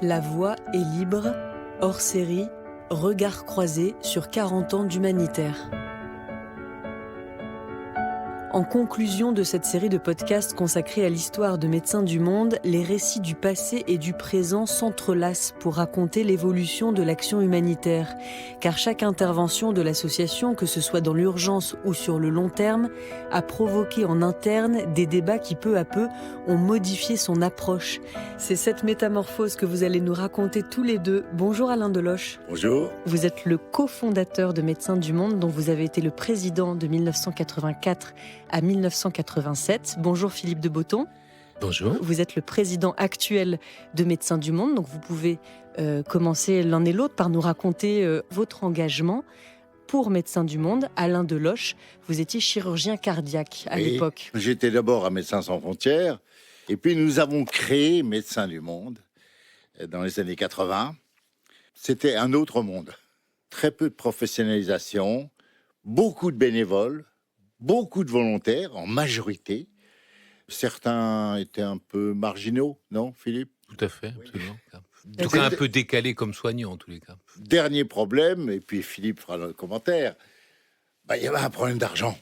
La voix est libre, hors série, regard croisé sur 40 ans d'humanitaire. En conclusion de cette série de podcasts consacrés à l'histoire de Médecins du Monde, les récits du passé et du présent s'entrelacent pour raconter l'évolution de l'action humanitaire. Car chaque intervention de l'association, que ce soit dans l'urgence ou sur le long terme, a provoqué en interne des débats qui peu à peu ont modifié son approche. C'est cette métamorphose que vous allez nous raconter tous les deux. Bonjour Alain Deloche. Bonjour. Vous êtes le cofondateur de Médecins du Monde, dont vous avez été le président de 1984 à 1987. Bonjour Philippe de Botton. Bonjour. Vous êtes le président actuel de Médecins du Monde, donc vous pouvez commencer l'un et l'autre par nous raconter votre engagement pour Médecins du Monde. Alain Deloche, vous étiez chirurgien cardiaque à l'époque. J'étais d'abord à Médecins sans frontières, et puis nous avons créé Médecins du Monde dans les années 80. C'était un autre monde. Très peu de professionnalisation, beaucoup de bénévoles, beaucoup de volontaires, en majorité. Certains étaient un peu marginaux, non, Philippe? Tout à fait, absolument. En tout cas, un peu décalé comme soignant, en tous les cas. Dernier problème, et puis Philippe fera le commentaire, il y avait un problème d'argent.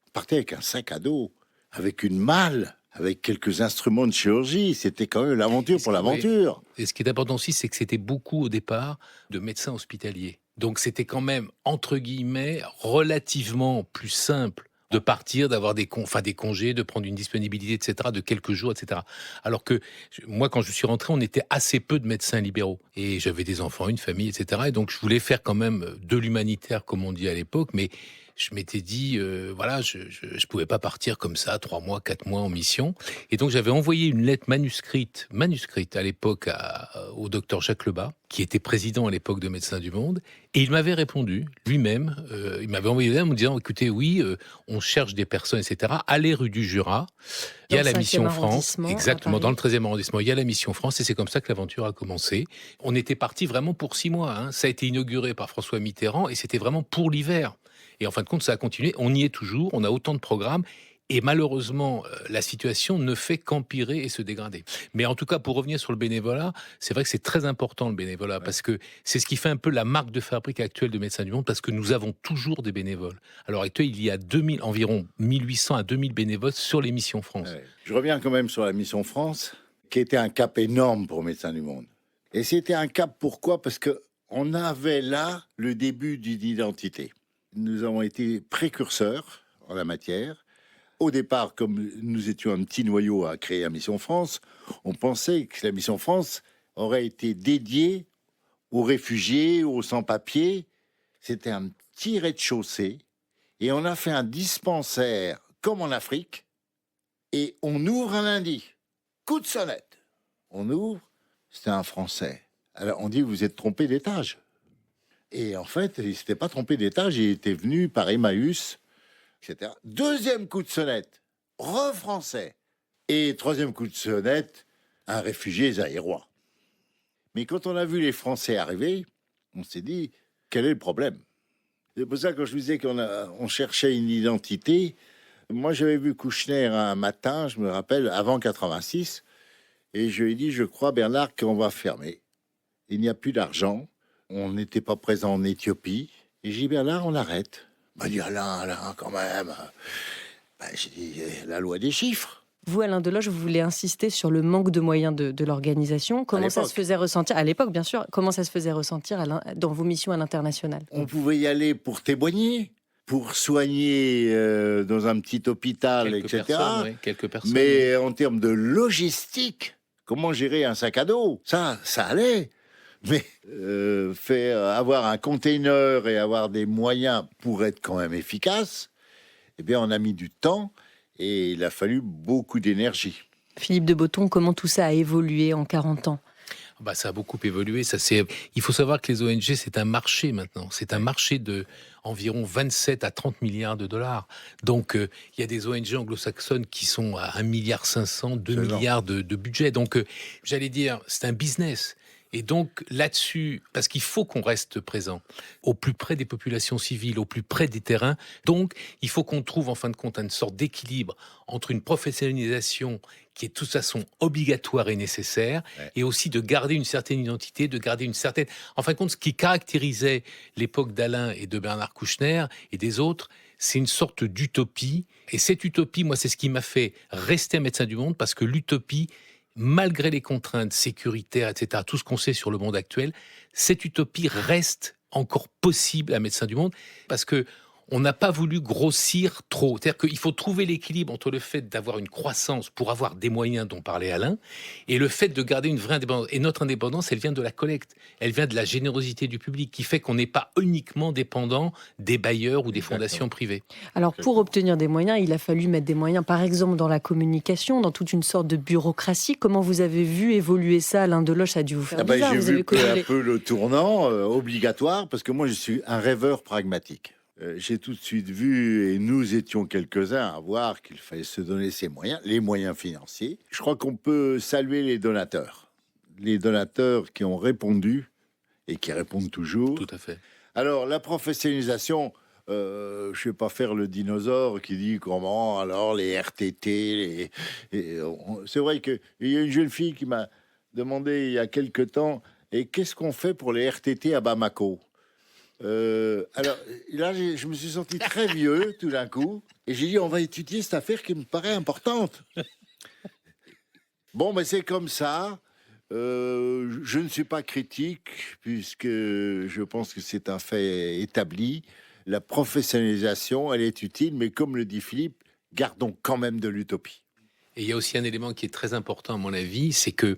On partait avec un sac à dos, avec une malle, avec quelques instruments de chirurgie. C'était quand même l'aventure pour l'aventure. Et ce qui est important aussi, c'est que c'était beaucoup, au départ, de médecins hospitaliers. Donc c'était quand même, entre guillemets, relativement plus simple de partir, d'avoir des congés, de prendre une disponibilité, etc., de quelques jours, etc. Alors que moi, quand je suis rentré, on était assez peu de médecins libéraux. Et j'avais des enfants, une famille, etc. Et donc, je voulais faire quand même de l'humanitaire, comme on dit à l'époque, mais je m'étais dit, je pouvais pas partir comme ça, 3 mois, 4 mois en mission. Et donc, j'avais envoyé une lettre manuscrite à l'époque au docteur Jacques Lebas, qui était président à l'époque de Médecins du Monde. Et il m'avait répondu, lui-même, il m'avait envoyé une lettre en me disant, écoutez, oui, on cherche des personnes, etc. Allez rue du Jura, il y a la Mission France. Exactement, dans le 13e arrondissement, il y a la Mission France. Et c'est comme ça que l'aventure a commencé. On était parti vraiment pour 6 mois. Hein. Ça a été inauguré par François Mitterrand et c'était vraiment pour l'hiver. Et en fin de compte, ça a continué. On y est toujours. On a autant de programmes. Et malheureusement, la situation ne fait qu'empirer et se dégrader. Mais en tout cas, pour revenir sur le bénévolat, c'est vrai que c'est très important le bénévolat, parce que c'est ce qui fait un peu la marque de fabrique actuelle de Médecins du Monde, parce que nous avons toujours des bénévoles. À l'heure actuelle, il y a environ 1800 à 2000 bénévoles sur les missions France. Ouais. Je reviens quand même sur la mission France, qui était un cap énorme pour Médecins du Monde. Et c'était un cap, pourquoi? Parce qu'on avait là le début d'une identité. Nous avons été précurseurs en la matière. Au départ, comme nous étions un petit noyau à créer la Mission France, on pensait que la Mission France aurait été dédiée aux réfugiés, aux sans-papiers. C'était un petit rez-de-chaussée. Et on a fait un dispensaire, comme en Afrique. Et on ouvre un lundi. Coup de sonnette. On ouvre, c'était un Français. Alors on dit, vous êtes trompé d'étage. Et en fait, il ne s'était pas trompé d'étage, il était venu par Emmaüs, etc. Deuxième coup de sonnette, re-français. Et troisième coup de sonnette, un réfugié zaïrois. Mais quand on a vu les Français arriver, on s'est dit, quel est le problème? C'est pour ça que quand je vous disais qu'on cherchait une identité, moi j'avais vu Kouchner un matin, je me rappelle, avant 86, et je lui ai dit, je crois Bernard qu'on va fermer. Il n'y a plus d'argent. On n'était pas présent en Éthiopie. Et j'ai dit, Bernard, on arrête. Il m'a dit, Alain, quand même. J'ai dit, la loi des chiffres. Vous, Alain Deloche, vous voulez insister sur le manque de moyens de l'organisation. Comment ça se faisait ressentir, à l'époque, bien sûr, comment ça se faisait ressentir dans vos missions à l'international? On pouvait y aller pour témoigner, pour soigner dans un petit hôpital, etc. Quelques personnes. Mais en termes de logistique, comment gérer un sac à dos? Ça allait. Mais avoir un container et avoir des moyens pour être quand même efficace, eh bien, on a mis du temps et il a fallu beaucoup d'énergie. Philippe de Botton, comment tout ça a évolué en 40 ans? Ça a beaucoup évolué. Il faut savoir que les ONG, c'est un marché maintenant. C'est un marché de environ 27 à 30 milliards de dollars. Donc, il y a des ONG anglo-saxonnes qui sont à 1,5 milliard, 2 milliards de budget. Donc, j'allais dire, c'est un business. Et donc là-dessus, parce qu'il faut qu'on reste présent au plus près des populations civiles, au plus près des terrains, donc il faut qu'on trouve en fin de compte une sorte d'équilibre entre une professionnalisation qui est de toute façon obligatoire et nécessaire, et aussi de garder une certaine identité, de garder une certaine... En fin de compte, ce qui caractérisait l'époque d'Alain et de Bernard Kouchner et des autres, c'est une sorte d'utopie. Et cette utopie, moi, c'est ce qui m'a fait rester Médecins du Monde, parce que l'utopie, malgré les contraintes sécuritaires, etc., tout ce qu'on sait sur le monde actuel, cette utopie reste encore possible à Médecins du Monde, parce que on n'a pas voulu grossir trop. C'est-à-dire qu'il faut trouver l'équilibre entre le fait d'avoir une croissance pour avoir des moyens dont parlait Alain, et le fait de garder une vraie indépendance. Et notre indépendance, elle vient de la collecte, elle vient de la générosité du public, qui fait qu'on n'est pas uniquement dépendant des bailleurs ou des fondations privées. Alors pour obtenir des moyens, il a fallu mettre des moyens, par exemple dans la communication, dans toute une sorte de bureaucratie. Comment vous avez vu évoluer ça? Alain Deloche a dû vous faire bizarre. J'ai vous vu avez peu connu à peu le tournant obligatoire, parce que moi je suis un rêveur pragmatique. J'ai tout de suite vu, et nous étions quelques-uns à voir qu'il fallait se donner ces moyens, les moyens financiers. Je crois qu'on peut saluer les donateurs qui ont répondu et qui répondent toujours. Tout à fait. Alors, la professionnalisation, je ne vais pas faire le dinosaure qui dit comment, alors les RTT, c'est vrai qu'il y a une jeune fille qui m'a demandé il y a quelque temps, et qu'est-ce qu'on fait pour les RTT à Bamako? Alors là, je me suis senti très vieux tout d'un coup, et j'ai dit on va étudier cette affaire qui me paraît importante. Bon, mais c'est comme ça. Je ne suis pas critique, puisque je pense que c'est un fait établi. La professionnalisation, elle est utile, mais comme le dit Philippe, gardons quand même de l'utopie. Et il y a aussi un élément qui est très important à mon avis, c'est que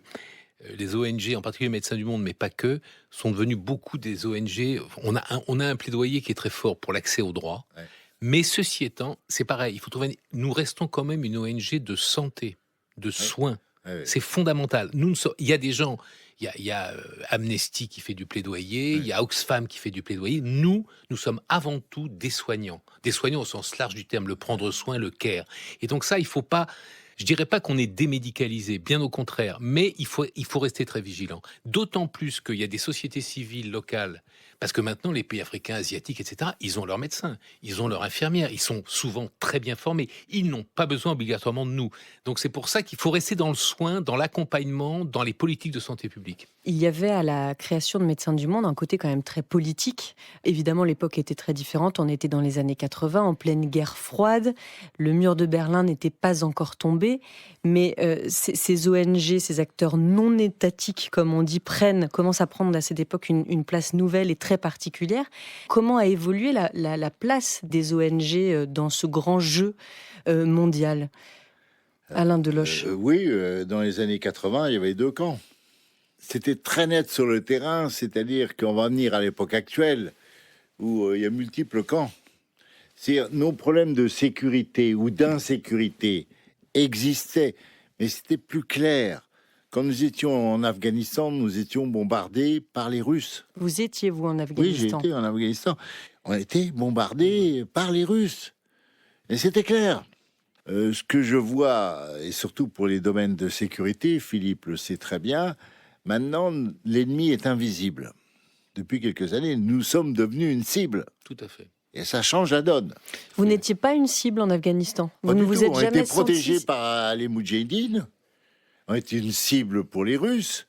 les ONG, en particulier Médecins du Monde, mais pas que, sont devenus beaucoup des ONG. On a un plaidoyer qui est très fort pour l'accès aux droits. Ouais. Mais ceci étant, c'est pareil. Il faut trouver. Nous restons quand même une ONG de santé, de soins. Ouais. C'est fondamental. Il y a des gens. Il y a Amnesty qui fait du plaidoyer. Il y a Oxfam qui fait du plaidoyer. Nous sommes avant tout des soignants. Des soignants au sens large du terme, le prendre soin, le care. Et donc ça, il faut pas. Je dirais pas qu'on est démédicalisé, bien au contraire, mais il faut rester très vigilant. D'autant plus qu'il y a des sociétés civiles locales, parce que maintenant les pays africains, asiatiques, etc., ils ont leurs médecins, ils ont leurs infirmières, ils sont souvent très bien formés, ils n'ont pas besoin obligatoirement de nous. Donc c'est pour ça qu'il faut rester dans le soin, dans l'accompagnement, dans les politiques de santé publique. Il y avait à la création de Médecins du Monde un côté quand même très politique. Évidemment, l'époque était très différente. On était dans les années 80, en pleine guerre froide. Le mur de Berlin n'était pas encore tombé. Mais ces ONG, ces acteurs non étatiques, comme on dit, commencent à prendre à cette époque une place nouvelle et très particulière. Comment a évolué la place des ONG dans ce grand jeu mondial? Alain Deloche. Oui, dans les années 80, il y avait deux camps. C'était très net sur le terrain, c'est-à-dire qu'on va venir à l'époque actuelle où il y a multiples camps. C'est nos problèmes de sécurité ou d'insécurité existaient, mais c'était plus clair. Quand nous étions en Afghanistan, nous étions bombardés par les Russes. Vous étiez, vous, en Afghanistan? Oui, j'étais en Afghanistan. On a été bombardés par les Russes. Et c'était clair. Ce que je vois, et surtout pour les domaines de sécurité, Philippe le sait très bien, maintenant, l'ennemi est invisible. Depuis quelques années, nous sommes devenus une cible. Tout à fait. Et ça change la donne. Vous n'étiez pas une cible en Afghanistan. Vous ne vous êtes jamais été protégés par les Moudjahidines. On était une cible pour les Russes.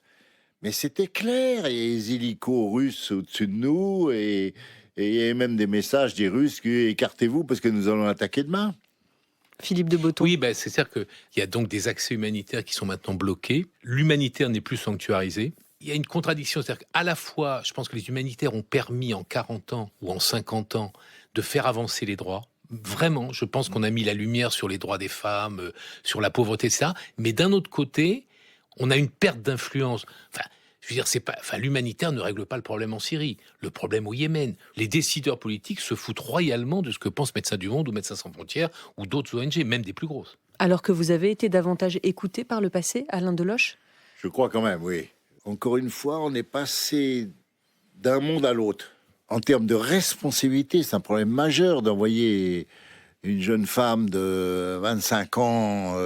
Mais c'était clair. Il y a les hélicos russes au-dessus de nous. Et il y a même des messages des Russes qui écartez-vous parce que nous allons attaquer demain. Philippe de Botton. Oui, c'est-à-dire qu'il y a donc des accès humanitaires qui sont maintenant bloqués. L'humanitaire n'est plus sanctuarisé. Il y a une contradiction, c'est-à-dire qu'à la fois, je pense que les humanitaires ont permis en 40 ans ou en 50 ans de faire avancer les droits. Vraiment, je pense qu'on a mis la lumière sur les droits des femmes, sur la pauvreté, etc. Mais d'un autre côté, on a une perte d'influence. Je veux dire, l'humanitaire ne règle pas le problème en Syrie, le problème au Yémen. Les décideurs politiques se foutent royalement de ce que pensent Médecins du Monde ou Médecins sans frontières ou d'autres ONG, même des plus grosses. Alors que vous avez été davantage écouté par le passé, Alain Deloche? Je crois quand même, oui. Encore une fois, on est passé d'un monde à l'autre. En termes de responsabilité, c'est un problème majeur d'envoyer une jeune femme de 25 ans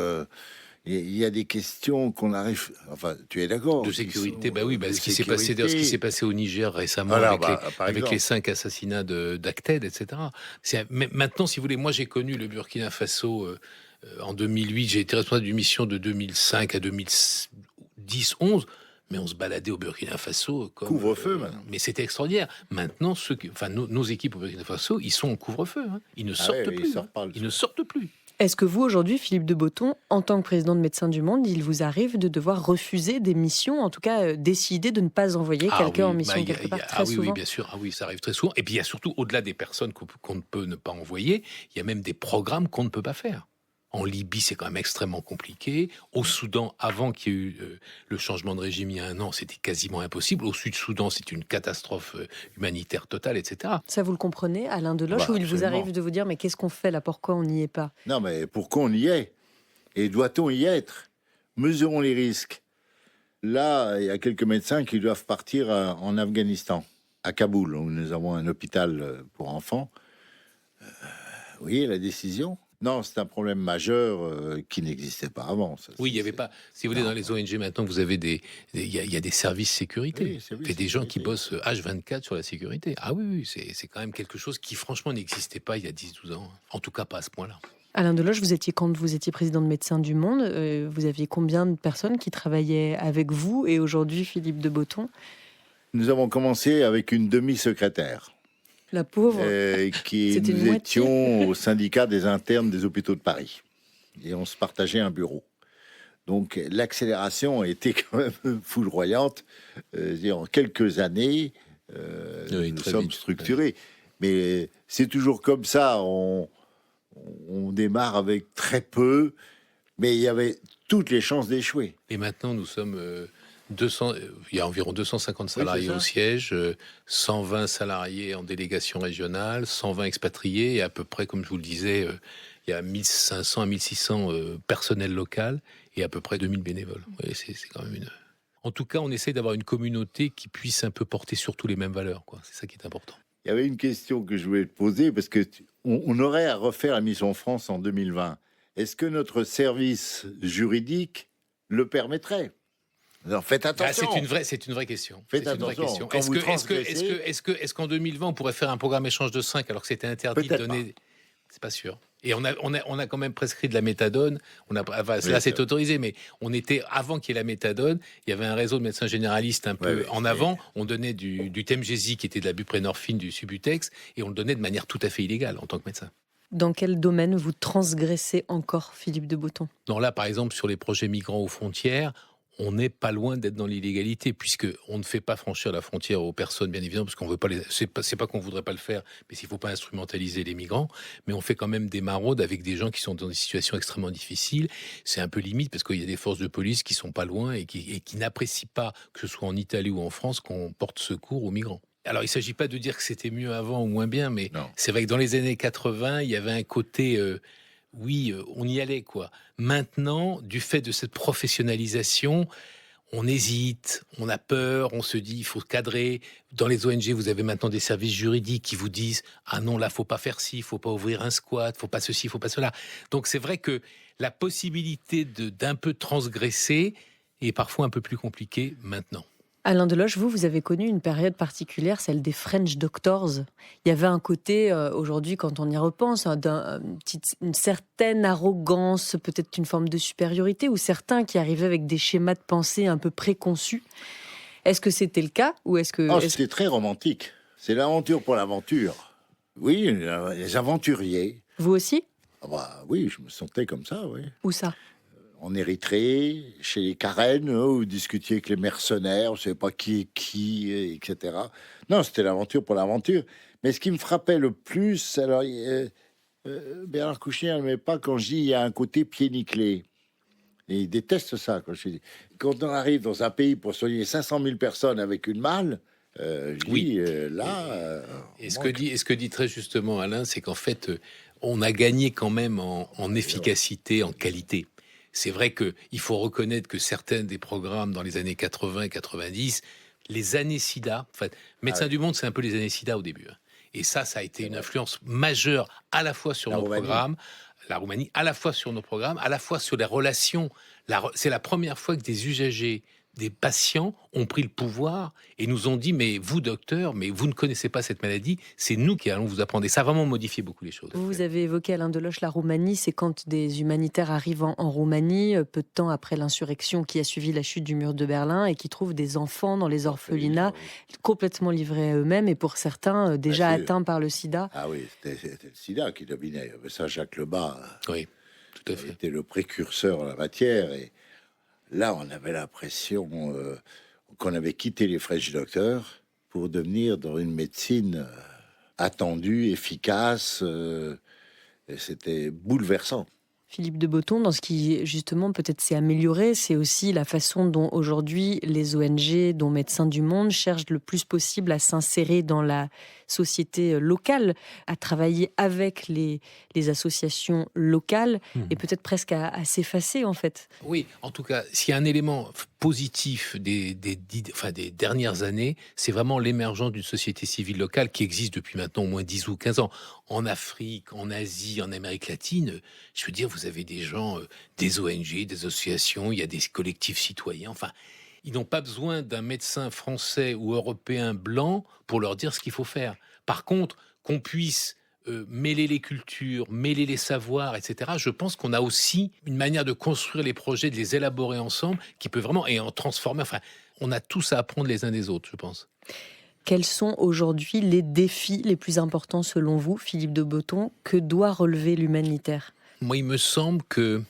Il y a des questions qu'on arrive... Enfin, tu es d'accord? De sécurité, de ce qui s'est passé au Niger récemment, avec les 5 assassinats d'Acted, etc. Mais maintenant, si vous voulez, moi j'ai connu le Burkina Faso en 2008, j'ai été responsable d'une mission de 2005 à 2010-11, mais on se baladait au Burkina Faso comme... Couvre-feu, maintenant. Mais c'était extraordinaire. Maintenant, nos équipes au Burkina Faso, ils sont en couvre-feu. Hein. Ils ne sortent plus. Ils ne sortent plus. Est-ce que vous, aujourd'hui, Philippe de Botton, en tant que président de Médecins du Monde, il vous arrive de devoir refuser des missions, en tout cas décider de ne pas envoyer quelqu'un en mission quelque part très souvent? Oui, bien sûr. Ah oui, ça arrive très souvent. Et puis il y a surtout, au-delà des personnes qu'on ne peut ne pas envoyer, il y a même des programmes qu'on ne peut pas faire. En Libye, c'est quand même extrêmement compliqué. Au Soudan, avant qu'il y ait eu le changement de régime il y a 1 an, c'était quasiment impossible. Au Sud-Soudan, c'est une catastrophe humanitaire totale, etc. Ça, vous le comprenez, Alain Deloche, ou il vous arrive de vous dire, mais qu'est-ce qu'on fait là? Pourquoi on n'y est pas? Non, mais pourquoi on y est? Et doit-on y être? Mesurons les risques. Là, il y a quelques médecins qui doivent partir en Afghanistan, à Kaboul, où nous avons un hôpital pour enfants. Vous voyez la décision? Non, c'est un problème majeur qui n'existait pas avant. Oui, il n'y avait pas. Si vous voulez, dans les ONG maintenant, vous avez il y a des services sécurité. Il y a des gens qui bossent H24 sur la sécurité. Ah oui, c'est quand même quelque chose qui, franchement, n'existait pas il y a 10-12 ans. En tout cas, pas à ce point-là. Alain Deloche, quand vous étiez président de Médecins du Monde, vous aviez combien de personnes qui travaillaient avec vous? Et aujourd'hui, Philippe de Botton? Nous avons commencé avec une demi-secrétaire. La pauvre. Nous étions au syndicat des internes des hôpitaux de Paris. Et on se partageait un bureau. Donc l'accélération a été quand même foudroyante. En quelques années, nous sommes structurés. Mais c'est toujours comme ça. On démarre avec très peu, mais il y avait toutes les chances d'échouer. Et maintenant, nous sommes... il y a environ 250 salariés au siège, 120 salariés en délégation régionale, 120 expatriés, et à peu près, comme je vous le disais, il y a 1500 à 1600 personnels local et à peu près 2000 bénévoles. Oui, c'est quand même une... En tout cas, on essaie d'avoir une communauté qui puisse un peu porter surtout les mêmes valeurs, quoi. C'est ça qui est important. Il y avait une question que je voulais te poser, parce que on aurait à refaire la Mission France en 2020. Est-ce que notre service juridique le permettrait? Alors faites attention. C'est une vraie question. Faites attention. Est-ce qu'en 2020 on pourrait faire un programme échange de 5 alors que c'était interdit de donner? C'est pas sûr. Et on a quand même prescrit de la méthadone. Là, c'est autorisé, mais on était avant qu'il y ait la méthadone. Il y avait un réseau de médecins généralistes un peu en avant. On donnait du Temgesi, qui était de la buprenorphine, du Subutex, et on le donnait de manière tout à fait illégale en tant que médecin. Dans quel domaine vous transgressez encore, Philippe de Botton? Non, là, par exemple, sur les projets migrants aux frontières, on n'est pas loin d'être dans l'illégalité, puisque on ne fait pas franchir la frontière aux personnes, bien évidemment, parce qu'on veut pas c'est pas qu'on voudrait pas le faire, mais s'il faut pas instrumentaliser les migrants, mais on fait quand même des maraudes avec des gens qui sont dans des situations extrêmement difficiles. C'est un peu limite, parce qu'il y a des forces de police qui sont pas loin et qui n'apprécient pas, que ce soit en Italie ou en France, qu'on porte secours aux migrants. Alors, il ne s'agit pas de dire que c'était mieux avant ou moins bien, mais c'est vrai que dans les années 80, il y avait un côté... on y allait, quoi. Maintenant, du fait de cette professionnalisation, on hésite, on a peur, on se dit, il faut cadrer. Dans les ONG, vous avez maintenant des services juridiques qui vous disent « Ah non, là, faut pas faire ci, faut pas ouvrir un squat, faut pas ceci, faut pas cela ». Donc, c'est vrai que la possibilité d'un peu transgresser est parfois un peu plus compliquée maintenant. Alain Deloche, vous avez connu une période particulière, celle des French Doctors. Il y avait un côté, aujourd'hui, quand on y repense, une certaine arrogance, peut-être une forme de supériorité, ou certains qui arrivaient avec des schémas de pensée un peu préconçus. Est-ce que c'était le cas ou c'était très romantique. C'est l'aventure pour l'aventure. Oui, les aventuriers. Vous aussi? Oui, je me sentais comme ça, oui. Où ça? En Érythrée, chez les Karen, où vous discutiez avec les mercenaires, on ne savait pas qui est qui, etc. Non, c'était l'aventure pour l'aventure. Mais ce qui me frappait le plus, alors, Bernard Kouchner n'aimait pas quand je dis il y a un côté pied nickelé. Et il déteste ça. Quand on arrive dans un pays pour soigner 500 000 personnes avec une malle, Et ce que dit très justement Alain, c'est qu'en fait, on a gagné quand même en efficacité, en qualité. C'est vrai qu'il faut reconnaître que certains des programmes dans les années 80 et 90, les années SIDA, en fait, Médecins du Monde, c'est un peu les années SIDA au début. Et ça a été une influence majeure à la fois sur nos programmes, la Roumanie, à la fois sur nos programmes, à la fois sur les relations. C'est la première fois que des usagers, des patients ont pris le pouvoir et nous ont dit « mais vous, docteur, mais vous ne connaissez pas cette maladie, c'est nous qui allons vous apprendre ». Et ça a vraiment modifié beaucoup les choses. Vous avez évoqué, Alain Deloche, la Roumanie. C'est quand des humanitaires arrivent en Roumanie, peu de temps après l'insurrection qui a suivi la chute du mur de Berlin, et qui trouvent des enfants dans les orphelinats, complètement livrés à eux-mêmes, et pour certains déjà atteints par le sida. Ah oui, c'était le sida qui dominait. Ça, Jacques Lebas Oui, tout à fait. était le précurseur en la matière. Et là, on avait l'impression qu'on avait quitté les fraîches docteurs pour devenir dans une médecine attendue, efficace. Et c'était bouleversant. Philippe de Botton, dans ce qui justement peut-être s'est amélioré, c'est aussi la façon dont aujourd'hui les ONG, dont Médecins du Monde, cherchent le plus possible à s'insérer dans la société locale, à travailler avec les associations locales et peut-être presque à s'effacer en fait. Oui, en tout cas, s'il y a un élément positif des dernières années, c'est vraiment l'émergence d'une société civile locale qui existe depuis maintenant au moins 10 ou 15 ans. En Afrique, en Asie, en Amérique latine, je veux dire, vous avez des gens, des ONG, des associations, il y a des collectifs citoyens, enfin, ils n'ont pas besoin d'un médecin français ou européen blanc pour leur dire ce qu'il faut faire. Par contre, qu'on puisse mêler les cultures, mêler les savoirs, etc. Je pense qu'on a aussi une manière de construire les projets, de les élaborer ensemble, qui peut vraiment, et en transformer, enfin, on a tous à apprendre les uns des autres, je pense. Quels sont aujourd'hui les défis les plus importants selon vous, Philippe de Botton, que doit relever l'humanitaire ? Moi, il me semble que,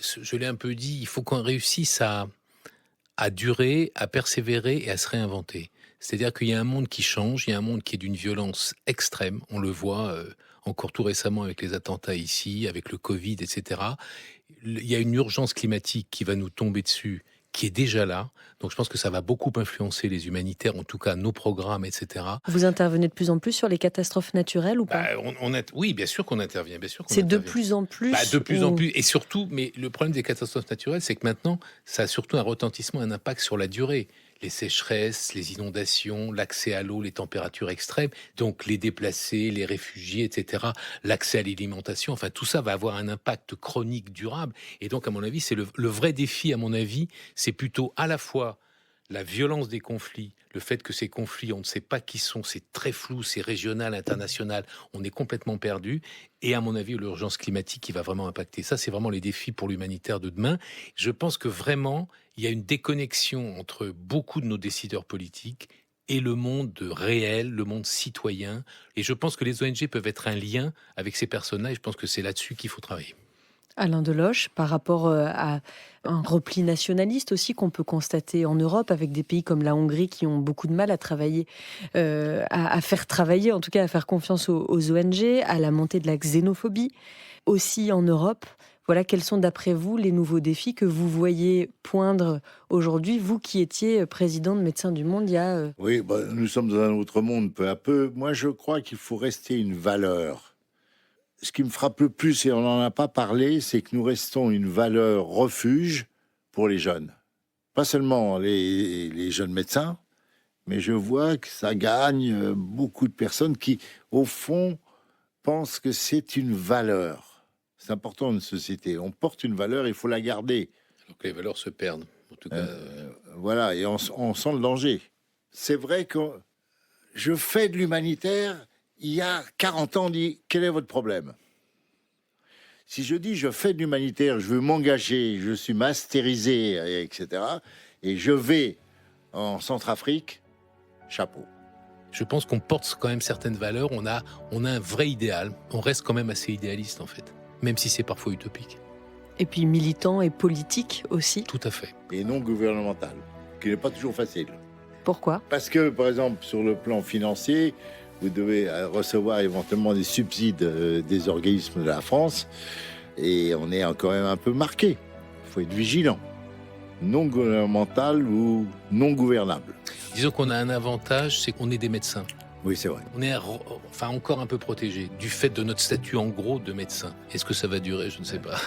je l'ai un peu dit, il faut qu'on réussisse à durer, à persévérer et à se réinventer. C'est-à-dire qu'il y a un monde qui change, il y a un monde qui est d'une violence extrême. On le voit encore tout récemment avec les attentats ici, avec le Covid, etc. Il y a une urgence climatique qui va nous tomber dessus, qui est déjà là. Donc je pense que ça va beaucoup influencer les humanitaires, en tout cas nos programmes, etc. Vous intervenez de plus en plus sur les catastrophes naturelles ou pas ? Oui, bien sûr qu'on intervient. C'est de plus en plus. De plus en plus. Et surtout, mais le problème des catastrophes naturelles, c'est que maintenant, ça a surtout un retentissement, un impact sur la durée. Les sécheresses, les inondations, l'accès à l'eau, les températures extrêmes, donc les déplacés, les réfugiés, etc., l'accès à l'alimentation, enfin tout ça va avoir un impact chronique durable. Et donc, à mon avis, c'est le vrai défi, à mon avis, c'est plutôt à la fois la violence des conflits, le fait que ces conflits, on ne sait pas qui sont, c'est très flou, c'est régional, international, on est complètement perdu. Et à mon avis, l'urgence climatique qui va vraiment impacter. Ça, c'est vraiment les défis pour l'humanitaire de demain. Je pense que vraiment, il y a une déconnexion entre beaucoup de nos décideurs politiques et le monde réel, le monde citoyen. Et je pense que les ONG peuvent être un lien avec ces personnes-là. Et je pense que c'est là-dessus qu'il faut travailler. Alain Deloche, par rapport à un repli nationaliste aussi qu'on peut constater en Europe, avec des pays comme la Hongrie qui ont beaucoup de mal à travailler, à faire travailler, en tout cas à faire confiance aux ONG, à la montée de la xénophobie, aussi en Europe. Voilà, quels sont d'après vous les nouveaux défis que vous voyez poindre aujourd'hui, vous qui étiez président de Médecins du Monde il y a... Oui, nous sommes dans un autre monde peu à peu. Moi, je crois qu'il faut rester une valeur. Ce qui me frappe le plus, et on n'en a pas parlé, c'est que nous restons une valeur refuge pour les jeunes. Pas seulement les jeunes médecins, mais je vois que ça gagne beaucoup de personnes qui, au fond, pensent que c'est une valeur. C'est important dans une société. On porte une valeur, il faut la garder. Donc les valeurs se perdent, en tout cas. Voilà, et on sent le danger. C'est vrai que je fais de l'humanitaire... Il y a 40 ans, on dit, quel est votre problème ? Si je dis, je fais de l'humanitaire, je veux m'engager, je suis mastérisé, etc., et je vais en Centrafrique, chapeau. Je pense qu'on porte quand même certaines valeurs, on a un vrai idéal, on reste quand même assez idéaliste en fait, même si c'est parfois utopique. Et puis militant et politique aussi. Tout à fait. Et non gouvernemental, qui n'est pas toujours facile. Pourquoi ? Parce que, par exemple, sur le plan financier, vous devez recevoir éventuellement des subsides des organismes de la France, et on est quand même un peu marqué. Il faut être vigilant. Non gouvernemental ou non gouvernable. Disons qu'on a un avantage, c'est qu'on est des médecins. Oui, c'est vrai. On est encore un peu protégés du fait de notre statut en gros de médecin. Est-ce que ça va durer ? Je ne sais pas.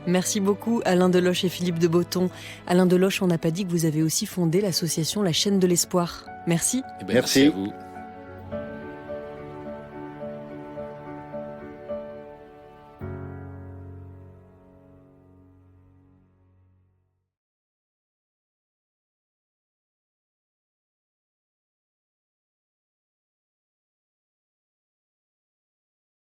Merci beaucoup Alain Deloche et Philippe de Botton. Alain Deloche, on n'a pas dit que vous avez aussi fondé l'association La Chaîne de l'Espoir. Merci. Merci à vous.